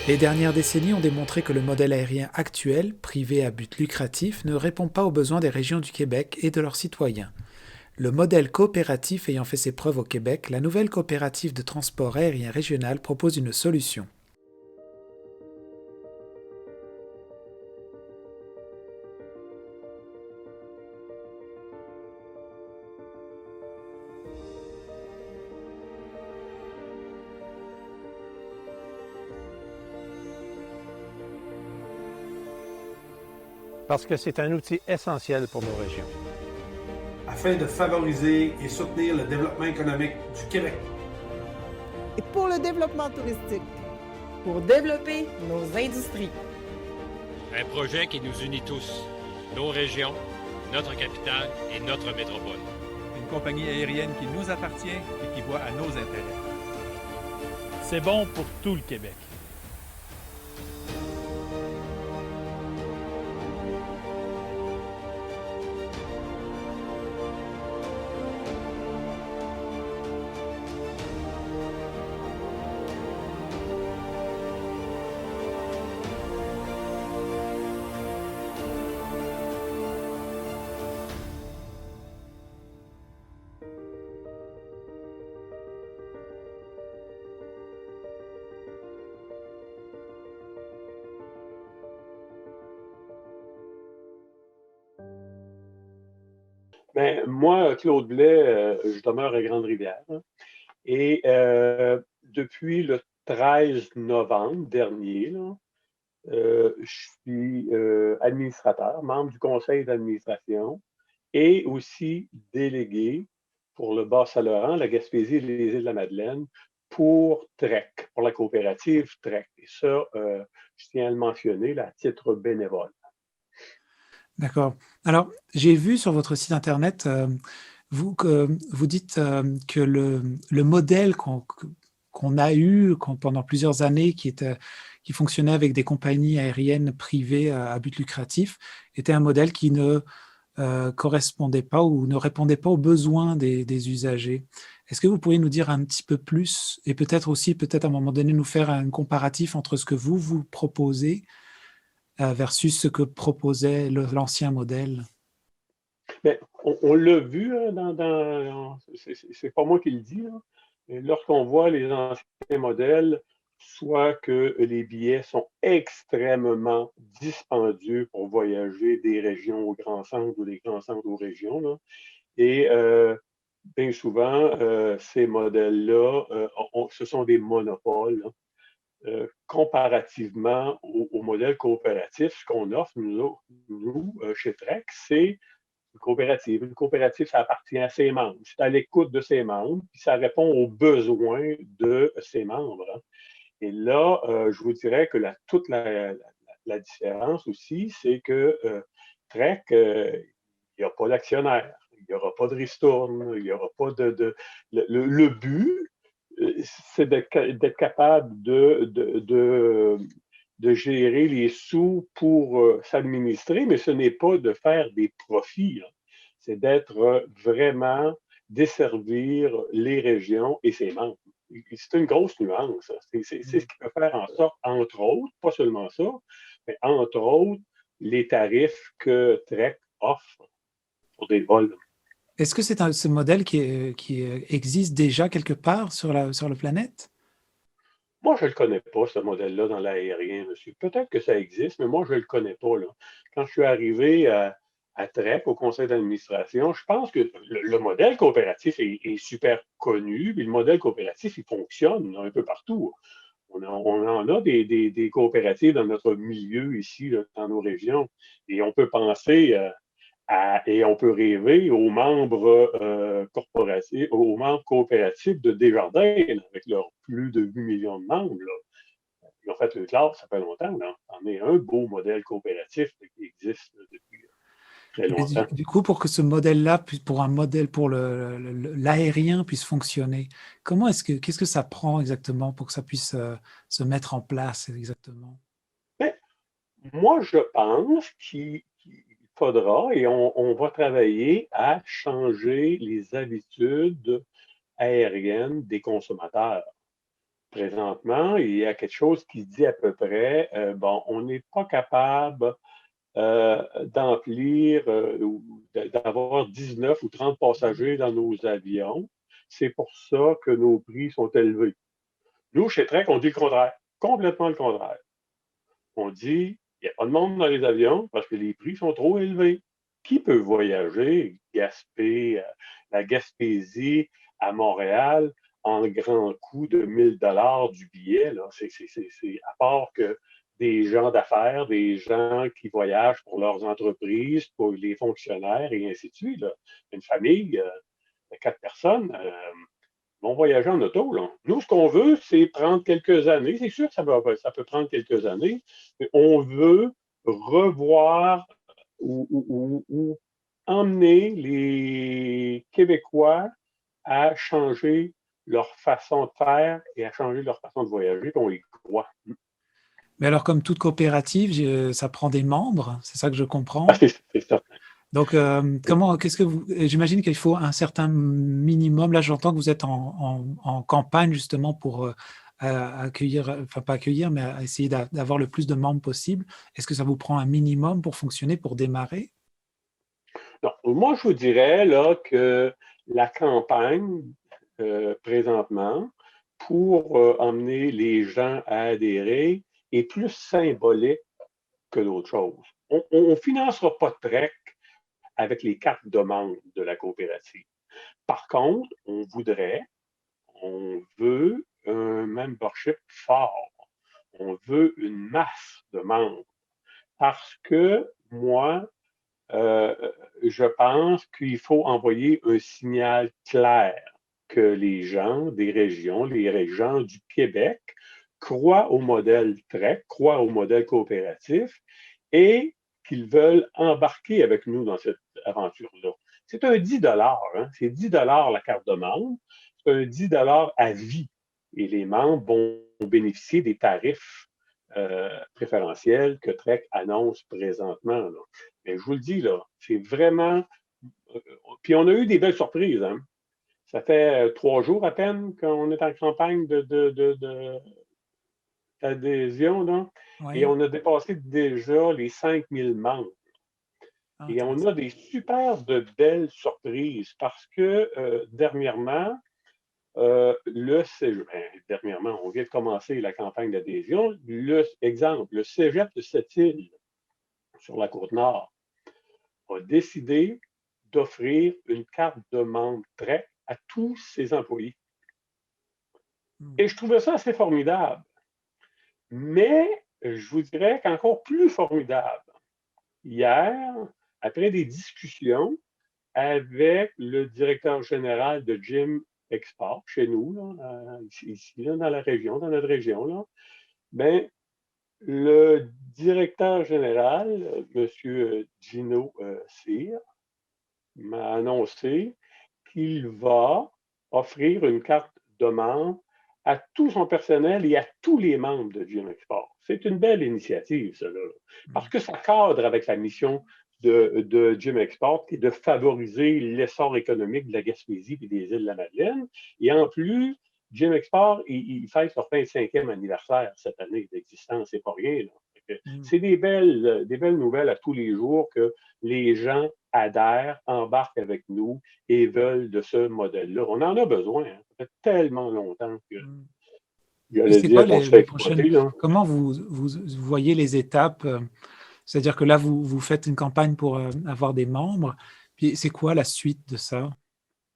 Les dernières décennies ont démontré que le modèle aérien actuel, privé à but lucratif, ne répond pas aux besoins des régions du Québec et de leurs citoyens. Le modèle coopératif ayant fait ses preuves au Québec, la nouvelle coopérative de transport aérien régional propose une solution. Parce que c'est un outil essentiel pour nos régions. Afin de favoriser et soutenir le développement économique du Québec. Et pour le développement touristique. Pour développer nos industries. Un projet qui nous unit tous, nos régions, notre capitale et notre métropole. Une compagnie aérienne qui nous appartient et qui voit à nos intérêts. C'est bon pour tout le Québec. Ben, moi, Claude Blais, je demeure à Grande-Rivière. Hein, et depuis le 13 novembre dernier, là, je suis administrateur, membre du conseil d'administration et aussi délégué pour le Bas-Saint-Laurent, la Gaspésie et les îles de la Madeleine pour TREC, pour la coopérative TREC. Et ça, je tiens à le mentionner là, à titre bénévole. D'accord. Alors, j'ai vu sur votre site internet, que vous dites que le modèle qu'on a eu pendant plusieurs années, qui fonctionnait avec des compagnies aériennes privées à but lucratif, était un modèle qui ne correspondait pas ou ne répondait pas aux besoins des usagers. Est-ce que vous pourriez nous dire un petit peu plus et peut-être aussi, peut-être à un moment donné, nous faire un comparatif entre ce que vous proposez versus ce que proposait l'ancien modèle? Mais on l'a vu, hein, c'est pas moi qui le dis, là. Lorsqu'on voit les anciens modèles, soit que les billets sont extrêmement dispendieux pour voyager des régions aux grands centres ou des grands centres aux régions, là. Et bien souvent, ces modèles-là, ce sont des monopoles, hein. Comparativement au modèle coopératif, ce qu'on offre, nous chez Trek, c'est une coopérative. Une coopérative, ça appartient à ses membres. C'est à l'écoute de ses membres, puis ça répond aux besoins de ses membres. Hein. Et là, je vous dirais que toute la différence aussi, c'est que Trek, il n'y a pas d'actionnaire, il n'y aura pas de ristourne, il n'y aura pas le but, c'est d'être capable de gérer les sous pour s'administrer, mais ce n'est pas de faire des profits. Hein. C'est d'être vraiment desservir les régions et ses membres. C'est une grosse nuance. C'est ce qui peut faire en sorte, entre autres, pas seulement ça, mais entre autres, les tarifs que Trek offre pour des vols. Est-ce que c'est ce modèle qui existe déjà quelque part sur la planète? Moi, je ne le connais pas, ce modèle-là, dans l'aérien, monsieur. Peut-être que ça existe, mais moi, je ne le connais pas. Là. Quand je suis arrivé à TREC, au conseil d'administration, je pense que le modèle coopératif est super connu, puis le modèle coopératif, il fonctionne un peu partout. On en a des coopératives dans notre milieu ici, là, dans nos régions, et on peut penser et on peut rêver aux membres corporatifs, aux membres coopératifs de Desjardins, avec leurs plus de 8 millions de membres. Là. Ils ont fait le classe, ça fait longtemps. Là. On est un beau modèle coopératif qui existe depuis très Et longtemps. du coup, pour que ce modèle-là, pour un modèle pour l'aérien puisse fonctionner, qu'est-ce que ça prend exactement pour que ça puisse se mettre en place exactement? Mais moi, je pense qu'il faudra et on va travailler à changer les habitudes aériennes des consommateurs. présentement, il y a quelque chose qui dit à peu près, bon, on n'est pas capable d'emplir ou d'avoir 19 ou 30 passagers dans nos avions. C'est pour ça que nos prix sont élevés. Nous, chez Trek, on dit le contraire, complètement le contraire. On dit, il n'y a pas de monde dans les avions parce que les prix sont trop élevés. Qui peut voyager la Gaspésie à Montréal en grand coût de 1 000 $ du billet? Là? C'est à part que des gens d'affaires, des gens qui voyagent pour leurs entreprises, pour les fonctionnaires et ainsi de suite. Là. Une famille de 4 personnes vont voyager en auto. Là. Nous, ce qu'on veut, c'est prendre quelques années. C'est sûr que ça peut prendre quelques années, mais on veut revoir ou emmener les Québécois à changer leur façon de faire et à changer leur façon de voyager, puis on y croit. Mais alors, comme toute coopérative, ça prend des membres, c'est ça que je comprends. Ah, c'est certain. Donc, j'imagine qu'il faut un certain minimum. Là, j'entends que vous êtes en campagne justement pour accueillir, enfin pas accueillir, mais essayer d'avoir le plus de membres possible. Est-ce que ça vous prend un minimum pour fonctionner, pour démarrer? Non, moi, je vous dirais là, que la campagne, présentement, pour emmener les gens à adhérer est plus symbolique que d'autres choses. On ne financera pas Trek avec les cartes de membres de la coopérative. Par contre, on veut un membership fort. On veut une masse de membres. Parce que moi, je pense qu'il faut envoyer un signal clair que les gens des régions, les gens du Québec, croient au modèle Trek, croient au modèle coopératif et qu'ils veulent embarquer avec nous dans cette aventure-là. C'est un 10 hein? C'est 10 la carte de membre. C'est un 10 à vie. Et les membres vont bénéficier des tarifs préférentiels que Trek annonce présentement. Là. Mais je vous le dis, là, c'est vraiment... Puis on a eu des belles surprises. Hein? Ça fait 3 jours à peine qu'on est en campagne d'adhésion. Là. Oui. Et on a dépassé déjà les 5000 membres. Et on a des super de belles surprises parce que dernièrement, dernièrement, on vient de commencer la campagne d'adhésion. Exemple, le Cégep de Sept-Îles, sur la Côte-Nord, a décidé d'offrir une carte de membre Trek à tous ses employés. Et je trouvais ça assez formidable. Mais je vous dirais qu'encore plus formidable, hier, après des discussions avec le directeur général de Jim Export, chez nous, là, ici, là, dans la région, dans notre région, là, ben, le directeur général, M. Gino Cyr, m'a annoncé qu'il va offrir une carte de membre à tout son personnel et à tous les membres de Jim Export. C'est une belle initiative, cela, parce que ça cadre avec la mission de Jim Export, qui est de favoriser l'essor économique de la Gaspésie et des îles de la Madeleine. Et en plus, Jim Export, il fête son 25e anniversaire cette année d'existence, c'est pas rien. Là. C'est des belles nouvelles à tous les jours que les gens adhèrent, embarquent avec nous et veulent de ce modèle-là. On en a besoin. Hein. Ça fait tellement longtemps que... C'est quoi les prochaines... Comment vous voyez les étapes? C'est-à-dire que là, vous faites une campagne pour avoir des membres. Puis c'est quoi la suite de ça?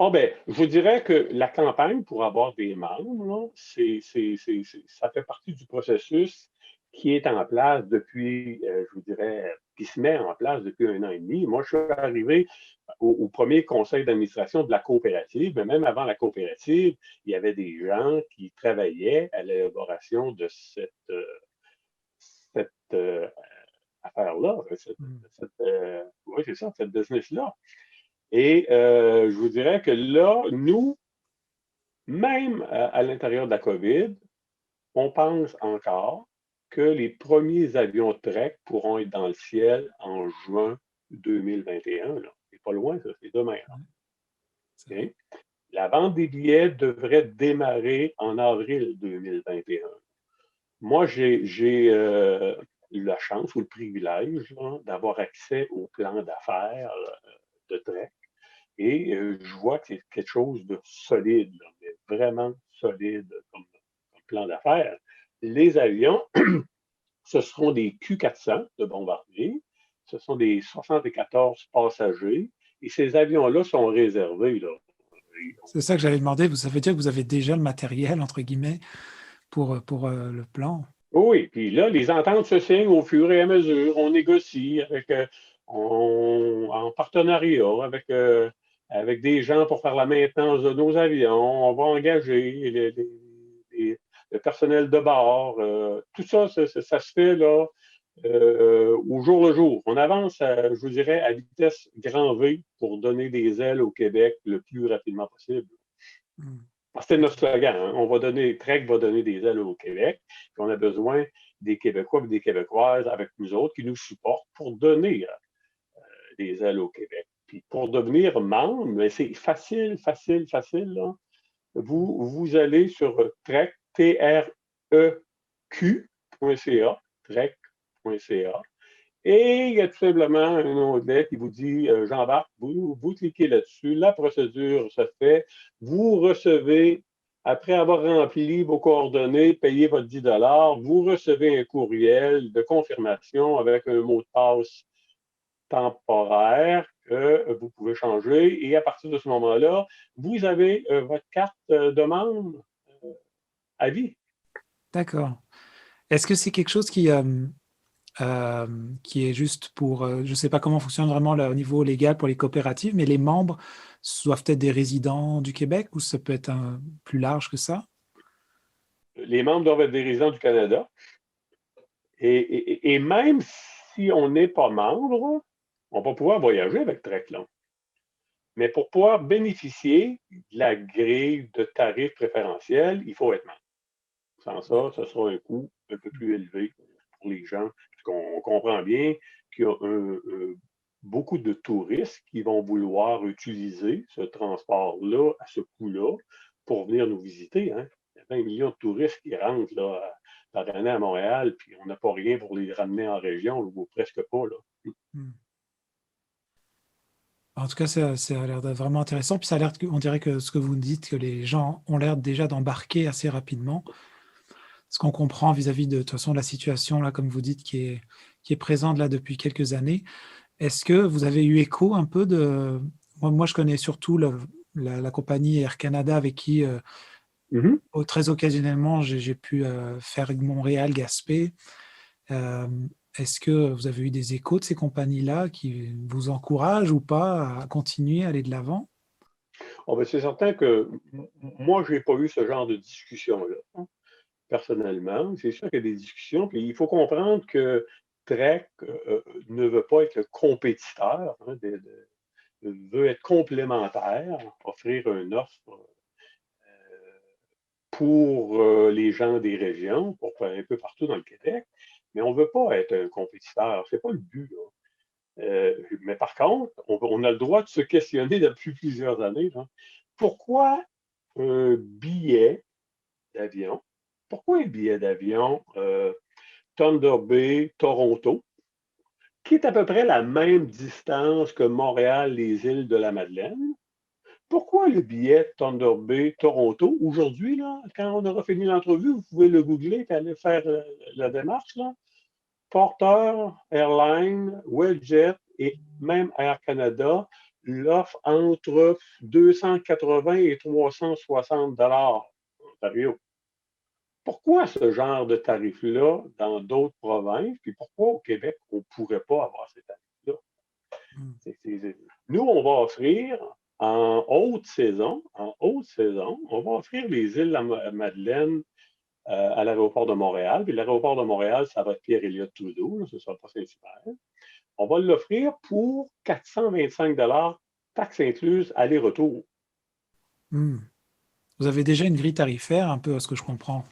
Oh ben, je vous dirais que la campagne pour avoir des membres, là, ça fait partie du processus qui est en place depuis, je vous dirais, qui se met en place depuis 1 an et demi. Moi, je suis arrivé au premier conseil d'administration de la coopérative, mais même avant la coopérative, il y avait des gens qui travaillaient à l'élaboration de cette affaire-là, oui, c'est ça, cette business-là. Et je vous dirais que là, nous, même à l'intérieur de la COVID, on pense encore que les premiers avions Trek pourront être dans le ciel en juin 2021. C'est pas loin, ça, c'est demain. Okay? La vente des billets devrait démarrer en avril 2021. Moi, j'ai eu la chance ou le privilège là, d'avoir accès au plan d'affaires de Trek. Et je vois que c'est quelque chose de solide, là, mais vraiment solide comme plan d'affaires. Les avions, ce seront des Q400 de bombardier. Ce sont des 74 passagers. Et ces avions-là sont réservés. Là. C'est ça que j'avais demandé. Ça veut dire que vous avez déjà le matériel, entre guillemets, pour le plan. Oui, puis là, les ententes se signent au fur et à mesure. On négocie avec, en partenariat avec des gens pour faire la maintenance de nos avions. On va engager le personnel de bord. Tout ça, ça se fait là, au jour le jour. On avance, je vous dirais, à vitesse grand V pour donner des ailes au Québec le plus rapidement possible. Parce que c'est notre slogan. Hein? Trek va donner des ailes au Québec. Puis on a besoin des Québécois et des Québécoises avec nous autres qui nous supportent pour donner des ailes au Québec. Puis pour devenir membre, mais c'est facile. Là. Vous allez sur Trek, TREQ.ca, trek.ca. Et il y a tout simplement un onglet qui vous dit j'embarque, vous cliquez là-dessus, la procédure se fait, vous recevez, après avoir rempli vos coordonnées, payé votre 10 $, vous recevez un courriel de confirmation avec un mot de passe temporaire que vous pouvez changer. Et à partir de ce moment-là, vous avez votre carte de membre à vie. D'accord. Est-ce que c'est quelque chose qui est juste pour, je ne sais pas comment fonctionne vraiment là, au niveau légal pour les coopératives, mais les membres doivent être des résidents du Québec ou ça peut être plus large que ça? Les membres doivent être des résidents du Canada. Et même si on n'est pas membre, on va pouvoir voyager avec Trek. Mais pour pouvoir bénéficier de la grille de tarifs préférentiels, il faut être membre. Sans ça, ce sera un coût un peu plus élevé pour les gens. Parce qu'on comprend bien qu'il y a beaucoup de touristes qui vont vouloir utiliser ce transport-là à ce coût-là pour venir nous visiter. Hein. Il y a 20 millions de touristes qui rentrent là, par année à Montréal, puis on n'a pas rien pour les ramener en région, ou presque pas. Là. En tout cas, ça a l'air vraiment intéressant. Puis ça a l'air, on dirait que ce que vous dites, que les gens ont l'air déjà d'embarquer assez rapidement. Ce qu'on comprend vis-à-vis de toute façon de la situation, là, comme vous dites, qui est présente là depuis quelques années. Est-ce que vous avez eu écho un peu de... Moi, je connais surtout la compagnie Air Canada avec qui, très occasionnellement, j'ai pu faire Montréal-Gaspé. Est-ce que vous avez eu des échos de ces compagnies-là qui vous encouragent ou pas à continuer à aller de l'avant? Oh, ben c'est certain que moi, je n'ai pas eu ce genre de discussion-là. Personnellement, c'est sûr qu'il y a des discussions, puis il faut comprendre que Trek ne veut pas être le compétiteur, veut être complémentaire, offrir une offre pour les gens des régions, pour un peu partout dans le Québec, mais on ne veut pas être un compétiteur, c'est pas le but. Mais par contre, on a le droit de se questionner depuis plusieurs années. Là. Pourquoi un billet d'avion? Pourquoi un billet d'avion Thunder Bay, Toronto, qui est à peu près la même distance que Montréal, les îles de la Madeleine? Pourquoi le billet Thunder Bay, Toronto, aujourd'hui, là, quand on aura fini l'entrevue, vous pouvez le googler et aller faire la démarche, là. Porter, Airline, WestJet et même Air Canada l'offrent entre 280 et 360 $ en Ontario. Pourquoi ce genre de tarif-là dans d'autres provinces, puis pourquoi au Québec, on ne pourrait pas avoir ces tarifs-là? Nous, on va offrir en haute saison, on va offrir les îles de la Madeleine à l'aéroport de Montréal. Puis l'aéroport de Montréal, ça va être Pierre-Éliott-Trudeau, ce ne sera pas Saint-Hubert. On va l'offrir pour 425 $, taxes incluses, aller-retour. Vous avez déjà une grille tarifaire, un peu à ce que je comprends.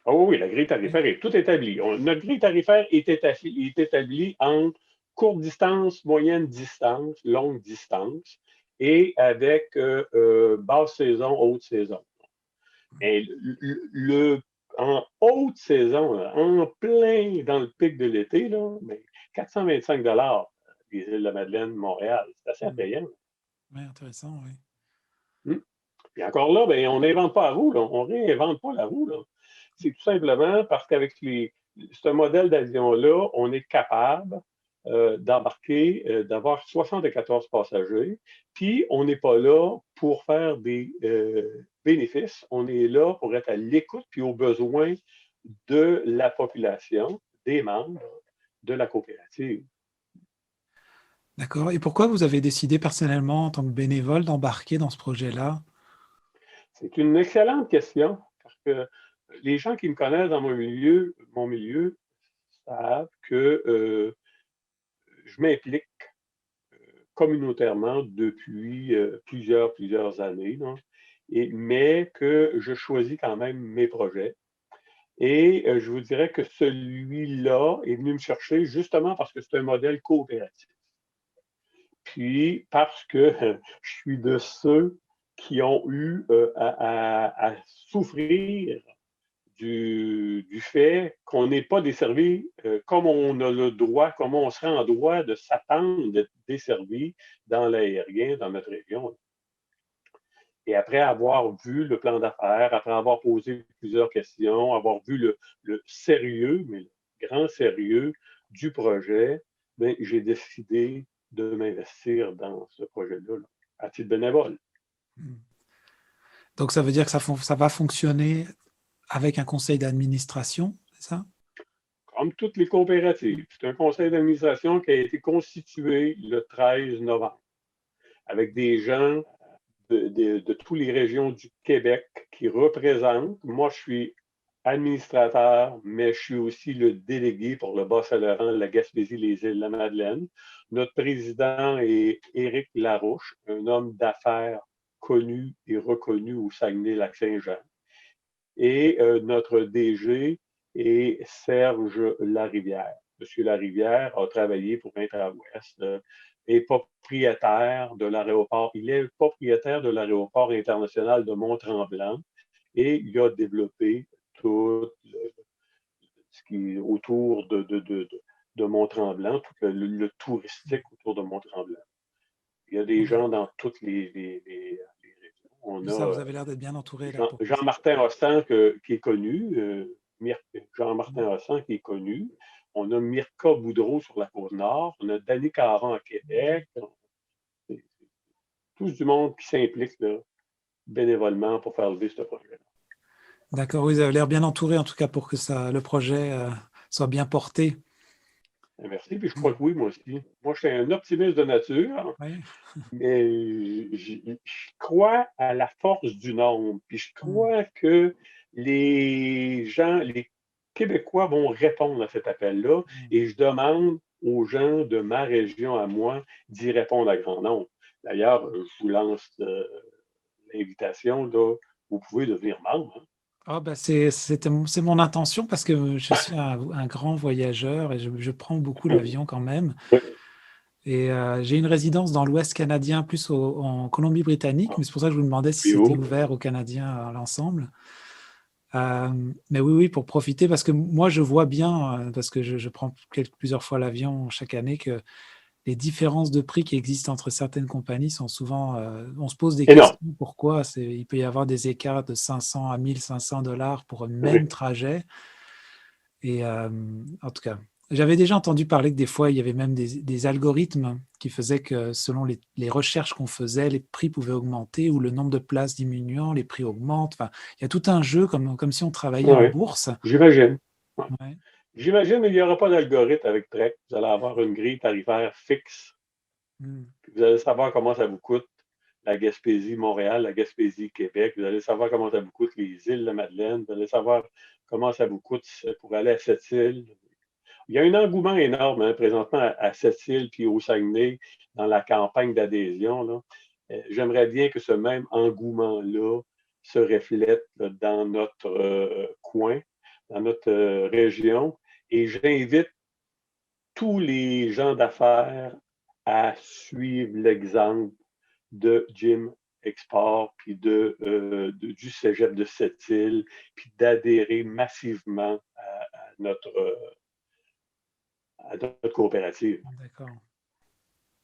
Ah oui, la grille tarifaire est tout établie. Notre grille tarifaire est établie entre courte distance, moyenne distance, longue distance. et avec basse saison, haute saison. Et en haute saison, là, en plein dans le pic de l'été, là, mais 425 les îles de la Madeleine, Montréal, c'est assez attrayant. Oui, intéressant, oui. Puis encore là, ben, on n'invente pas la roue, là. On ne réinvente pas la roue. Là. C'est tout simplement parce qu'avec ce modèle d'avion-là, on est capable d'embarquer, d'avoir 74 passagers, puis on n'est pas là pour faire des bénéfices, on est là pour être à l'écoute puis aux besoins de la population, des membres de la coopérative. D'accord. Et pourquoi vous avez décidé personnellement, en tant que bénévole, d'embarquer dans ce projet-là? C'est une excellente question, parce que les gens qui me connaissent dans mon milieu savent que je m'implique communautairement depuis plusieurs années, là, mais que je choisis quand même mes projets. Et je vous dirais que celui-là est venu me chercher justement parce que c'est un modèle coopératif. Puis parce que je suis de ceux qui ont eu à souffrir du fait qu'on n'est pas desservi comme on a le droit, comme on serait en droit de s'attendre d'être desservi dans l'aérien, dans notre région. Et après avoir vu le plan d'affaires, après avoir posé plusieurs questions, avoir vu le sérieux, mais le grand sérieux du projet, bien, j'ai décidé de m'investir dans ce projet-là, là, à titre bénévole. Donc, ça veut dire que ça va fonctionner avec un conseil d'administration, c'est ça? Comme toutes les coopératives. C'est un conseil d'administration qui a été constitué le 13 novembre avec des gens de toutes les régions du Québec qui représentent. Moi, je suis administrateur, mais je suis aussi le délégué pour le Bas-Saint-Laurent, la Gaspésie, les îles de la Madeleine. Notre président est Éric Larouche, un homme d'affaires connu et reconnu au Saguenay-Lac-Saint-Jean. Et notre DG est Serge Larivière. Monsieur Larivière a travaillé pour Intra-Ouest, est propriétaire de l'aéroport. Il est propriétaire de l'aéroport international de Mont-Tremblant et il a développé tout ce qui est autour de Mont-Tremblant, tout le touristique autour de Mont-Tremblant. Il y a des gens dans toutes les régions. On Ça, a vous avez l'air d'être bien entouré là. Jean-Martin Hossan qui est connu, Jean-Martin Hossan qui est connu. On a Mirka Boudreau sur la Côte-Nord. On a Danny Caron à Québec. C'est tout du monde qui s'implique là, bénévolement pour faire lever ce projet-là. D'accord, oui, vous avez l'air bien entouré en tout cas pour que le projet soit bien porté. Merci, puis je crois que oui, moi aussi. Moi, je suis un optimiste de nature, Oui. mais je crois à la force du nombre, puis je crois que les gens, les Québécois vont répondre à cet appel-là, et je demande aux gens de ma région à moi d'y répondre à grand nombre. D'ailleurs, je vous lance l'invitation, là, vous pouvez devenir membre. Hein. Ah, bah, c'est mon intention parce que je suis un grand voyageur et je prends beaucoup l'avion quand même. Et j'ai une résidence dans l'Ouest canadien, plus en Colombie-Britannique, mais c'est pour ça que je vous demandais si c'était ouvert aux Canadiens à l'ensemble. Mais oui, pour profiter, parce que moi, je vois bien, parce que je prends plusieurs fois l'avion chaque année, que les différences de prix qui existent entre certaines compagnies sont souvent... on se pose des questions, pourquoi il peut y avoir des écarts de 500 à 1500 $ pour un même trajet. Et en tout cas, j'avais déjà entendu parler que des fois, il y avait même des algorithmes qui faisaient que selon les recherches qu'on faisait, les prix pouvaient augmenter ou le nombre de places diminuant, les prix augmentent. Enfin, il y a tout un jeu comme si on travaillait en bourse. J'imagine. Ouais. J'imagine qu'il n'y aura pas d'algorithme avec Trek. Vous allez avoir une grille tarifaire fixe. Puis vous allez savoir comment ça vous coûte la Gaspésie-Montréal, la Gaspésie-Québec. Vous allez savoir comment ça vous coûte les îles de la Madeleine. Vous allez savoir comment ça vous coûte pour aller à Sept-Îles. Il y a un engouement énorme présentement à Sept-Îles puis au Saguenay dans la campagne d'adhésion. J'aimerais bien que ce même engouement-là se reflète dans notre coin, dans notre région. Et j'invite tous les gens d'affaires à suivre l'exemple de Jim Export, puis du Cégep de Sept-Îles, puis d'adhérer massivement à notre coopérative. D'accord.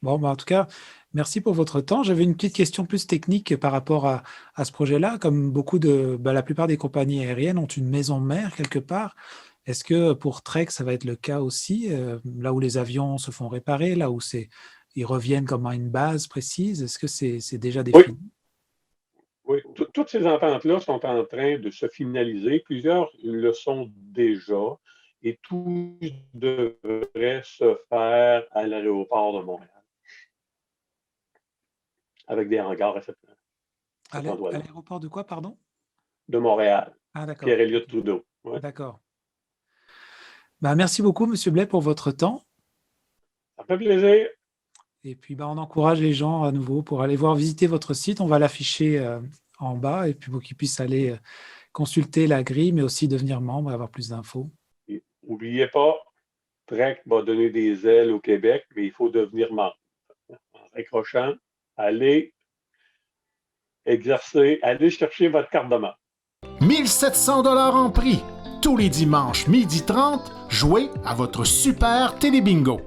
Bon, en tout cas, merci pour votre temps. J'avais une petite question plus technique par rapport à ce projet-là. Comme la plupart des compagnies aériennes ont une maison mère quelque part, est-ce que pour Trek, ça va être le cas aussi, là où les avions se font réparer, là où ils reviennent comme à une base précise? Est-ce que c'est déjà défini? Oui, toutes ces ententes-là sont en train de se finaliser. Plusieurs le sont déjà et tout devrait se faire à l'aéroport de Montréal avec des hangars à cet endroit-là. À l'aéroport de quoi, pardon? De Montréal. Ah, d'accord. Pierre-Éliott Trudeau. Ouais. D'accord. Merci beaucoup, M. Blais, pour votre temps. Ça fait plaisir. Et puis, on encourage les gens à nouveau pour aller visiter votre site. On va l'afficher en bas et puis pour qu'ils puissent aller consulter la grille, mais aussi devenir membre et avoir plus d'infos. N'oubliez pas, Trek va donner des ailes au Québec, mais il faut devenir membre. En raccrochant, allez exercer, allez chercher votre carte de membre. 1700 $ en prix. Tous les dimanches, 12h30, jouez à votre super télébingo.